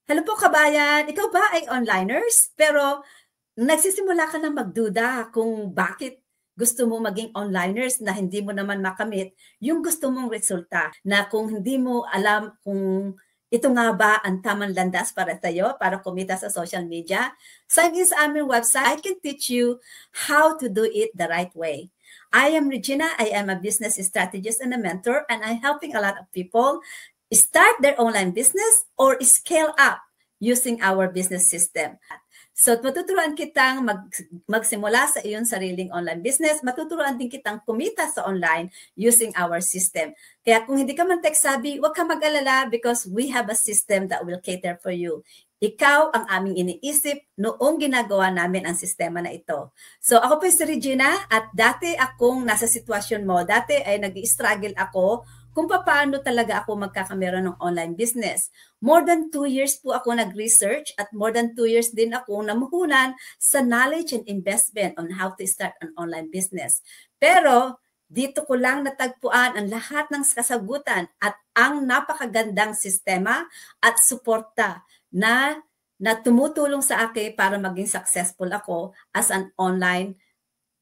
Hello po kabayan, ikaw ba ay onliners? Pero nagsisimula ka na magduda kung bakit gusto mo maging onliners na hindi mo naman makamit yung gusto mong resulta, na kung hindi mo alam kung ito nga ba ang tamang landas para tayo, para kumita sa social media, sign in sa aming website. I can teach you how to do it the right way. I am Regina. I am a business strategist and a mentor, and I'm helping a lot of people start their online business or scale up using our business system. So, matuturuan kitang magsimula sa iyong sariling online business. Matuturuan din kitang kumita sa online using our system. Kaya kung hindi ka man tech savvy, huwag ka mag-alala because we have a system that will cater for you. Ikaw ang aming iniisip noong ginagawa namin ang sistema na ito. So, ako po si Regina at dati akong nasa sitwasyon mo. Dati ay nag-struggle ako kung paano talaga ako magkakameron ng online business. More than 2 years po ako nag-research at more than 2 years din ako namuhunan sa knowledge and investment on how to start an online business. Pero dito ko lang natagpuan ang lahat ng kasagutan at ang napakagandang sistema at suporta na tumutulong sa akin para maging successful ako as an online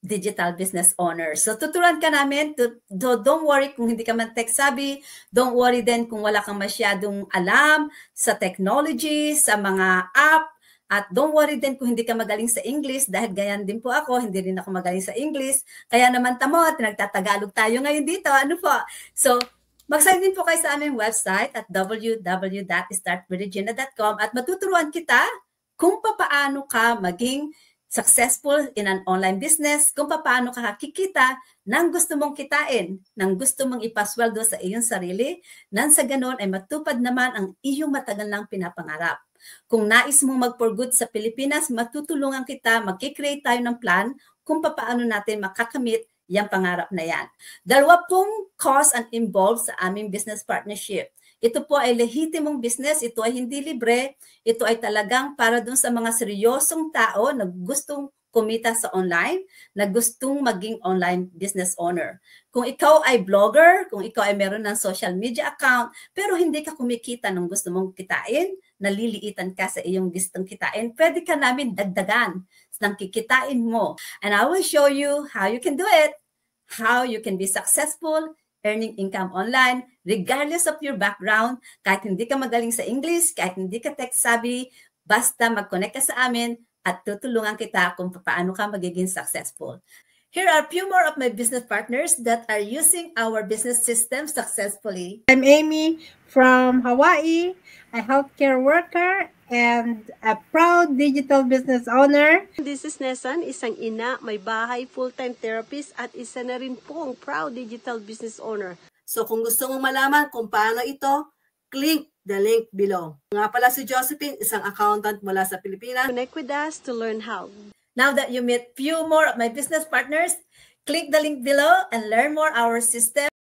digital business owner. So tuturuan ka namin, don't worry kung hindi ka man tech savvy, don't worry din kung wala kang masyadong alam sa technology, sa mga app, at don't worry din kung hindi ka magaling sa English dahil ganyan din po ako, hindi rin ako magaling sa English. Kaya naman tamo, nagtatagalog tayo ngayon dito. Ano po? So, mag-sign in po kayo sa aming website at www.startwithregina.com at matuturuan kita kung paano ka maging successful in an online business, kung paano ka kikita ng gusto mong kitain, ng gusto mong ipasweldo sa iyong sarili, nang sa ganon ay matupad naman ang iyong matagal nang pinapangarap. Kung nais mong mag-for good sa Pilipinas, matutulungan kita, mag-create tayo ng plan kung paano natin makakamit yung pangarap na yan. Dalawa pong cost and involved sa aming business partnership. Ito po ay lehitimong business, ito ay hindi libre, ito ay talagang para dun sa mga seryosong tao na gustong kumita sa online, na gustong maging online business owner. Kung ikaw ay blogger, kung ikaw ay meron ng social media account, pero hindi ka kumikita ng gusto mong kitain, naliliitan ka sa iyong gustong kitain, pwede ka namin dagdagan ng kikitain mo. And I will show you how you can do it, how you can be successful earning income online, regardless of your background, kahit hindi ka magaling sa English, kahit hindi ka tech savvy, basta mag-connect ka sa amin at tutulungan kita kung paano ka magiging successful. Here are a few more of my business partners that are using our business system successfully. I'm Amy from Hawaii, a healthcare worker and a proud digital business owner. This is Nesan, isang ina, may bahay, full-time therapist at isa na rin pong proud digital business owner. So kung gusto mong malaman kung paano ito, click the link below. Nga pala si Josephine, isang accountant mula sa Pilipinas. Connect with us to learn how. Now that you meet few more of my business partners, click the link below and learn more our system.